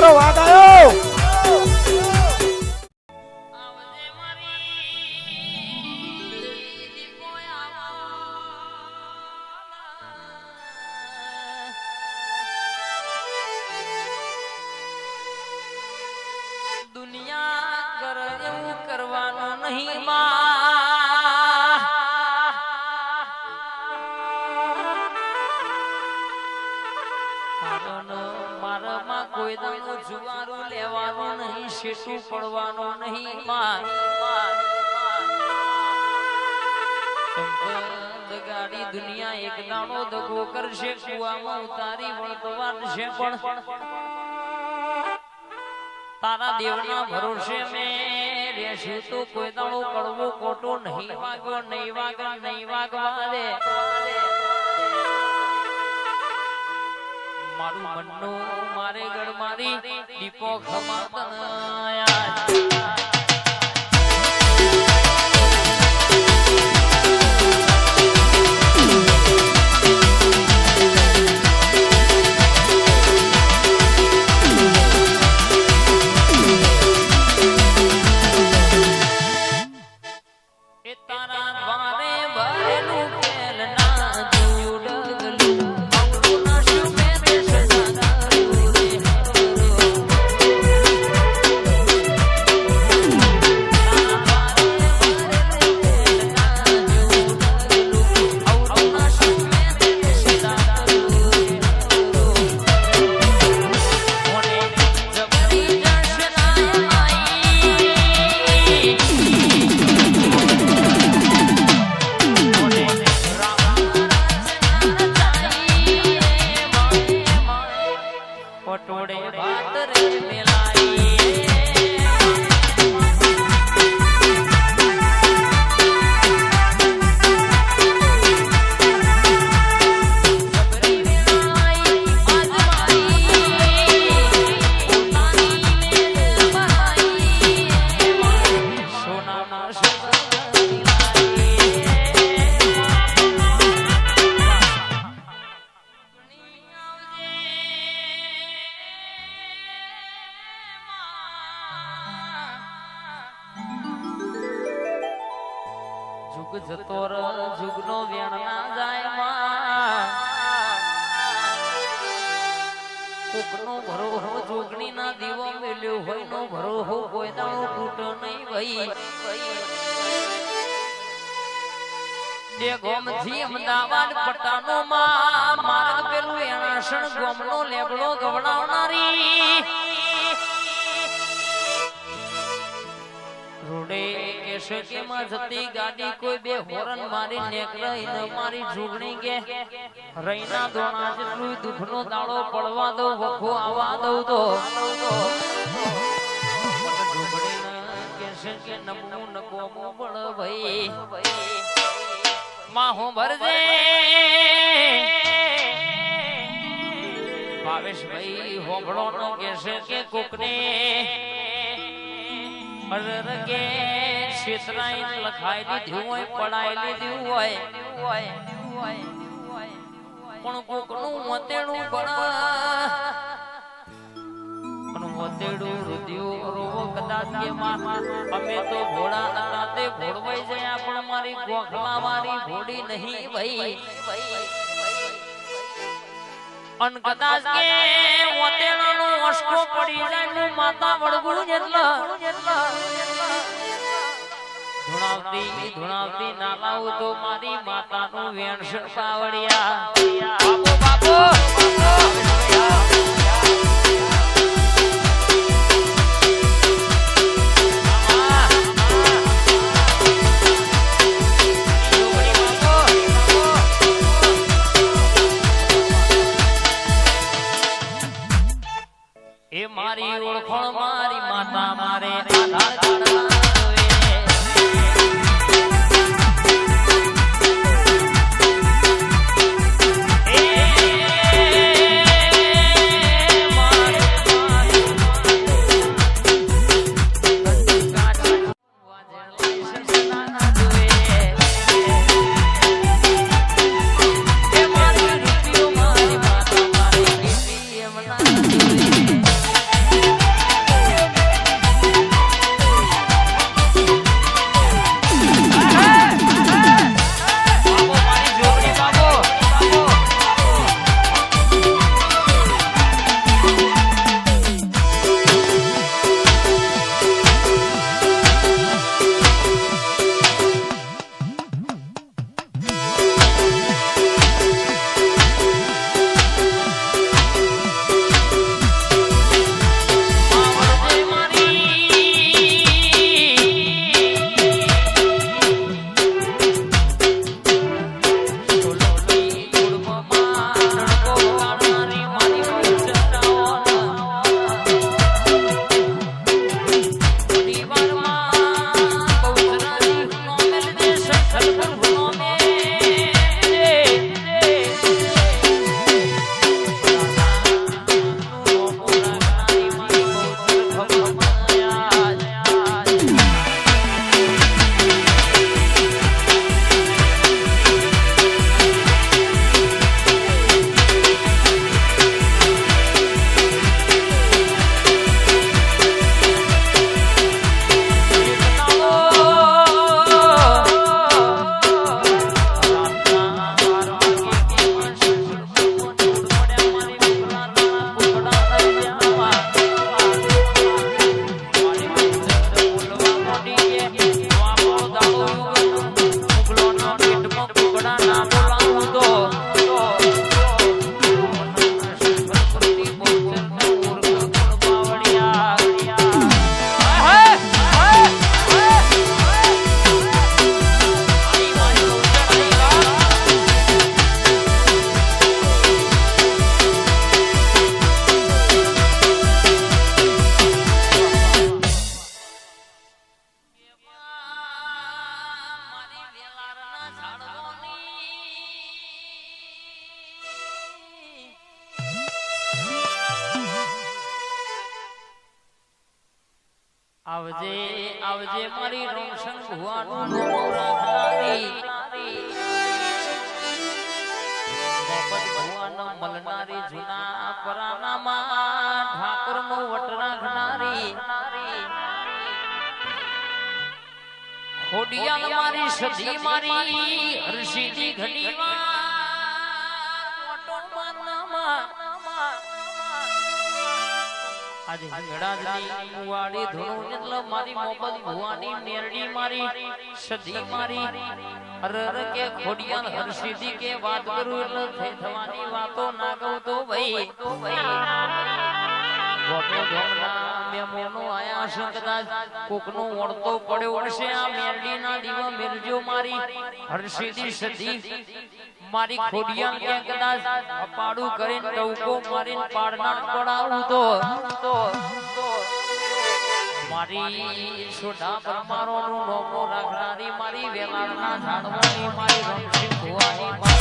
મારો વાઘ આવ્યો. દુનિયા કરે એવું કરવાનું નહીં મારામાં કોઈ દાણો જુવારું લેવાનું નહીં, શેઠું પડવાનું નહીં ગાડી દુનિયા એક દાણો દગો કરશે, કુવામાં ઉતારી વળતવાર છે, પણ તારા દેવના ભરોસે મેં રહેશું તો કોઈ દાડો કડવો ખોટો નહીં વાગ્યો, નહીં વાગ્યો, નહીં વાગવા દે. મારું મનનું મારે ગળ મારી દીપો ખમાતન પટોળે ભાત રે મેલાઈ જુગ જતો જુગનો વેણ ના જાય કોકનો ભરોહો જોગણી ના દીવો મેલ્યો હોય નો ભરોહો કોઈ દાણો તૂટો નહીં ભાઈ. જે ગોમથી અમદાવાદ પટાનો માં માર્ગ પેલું એણાસણ ગોમનો લેબડો ગવડાવનારી રોડે કેશે કે માં જતી ગાડી કોઈ બે હોરન મારી નેકરાઈ ન મારી જોગણી કે રૈના દોણા જેટલું દુખનો દાડો પડવા દઉં, વખો આવવા દઉં તો જોગણી કેશે કે નમવું નકોમો બળ ભાઈ માં હું ભરજે ભાવેશ ભાઈ હોબળો નો કેશે કે કોકને કે શેતરાઈ લખાઈ દીધું હોય, પડાઈ લીધું હોય, પણ કોકનું મતેડું પણ મતેડું રુધિયું રોવો કદાચ કે અમે તો ઘોડા હતા તે ઘોડવાઈ ગયા, પણ મારી ગોખલા મારી ઘોડી નહીં ભાઈ. અન કદાચ કે મોતેડાનો અસકો પડી જાય માતા વળગું જેટલા ધુણાવતી ના લાવ તો મારી માતાનું વેણસર પાવડિયા બાપો એ મારી ઓળખણ મારી માતા મારે આધાર કાર્ડ એ ઘોડા ના બોલાવું તો આવજે આવજે મારી રોશન ભુવાનું નોમો રાખનારી ગોપત ભુવાનો મલનારી જૂના પરાનામાં ઠાકોરનો વટ રાખનારી ખોડિયાલ મારી સધી મારી હર્ષિદી ઘડીમાં મોટો માનામાં આજે હંગડાની મુવાડી ધોણું એટલે મારી મોબત ભુવાની મેરડી મારી સધી મારી હરર કે ખોડિયાલ હર્ષિદી કે વાત કરું એટલે થઈ થવાની વાતો ના કહું તો ભાઈ ગોપે ધોમના મેમોનો આયા છે કદાચ કોકનો વળતો પડ્યો હશે આ મેરડીના દીવા મેરજો મારી હર્ષિદી સધી મારી ખોડિયાલ કે કદાચ અપાડું કરીને ટવકો મારીને પાડના પડાવું તો મારી સોઢા પરમારોનું નોમો રાખનારી મારી વેલાળના ઝાડવાની મારી રણસિંહ ભુવાની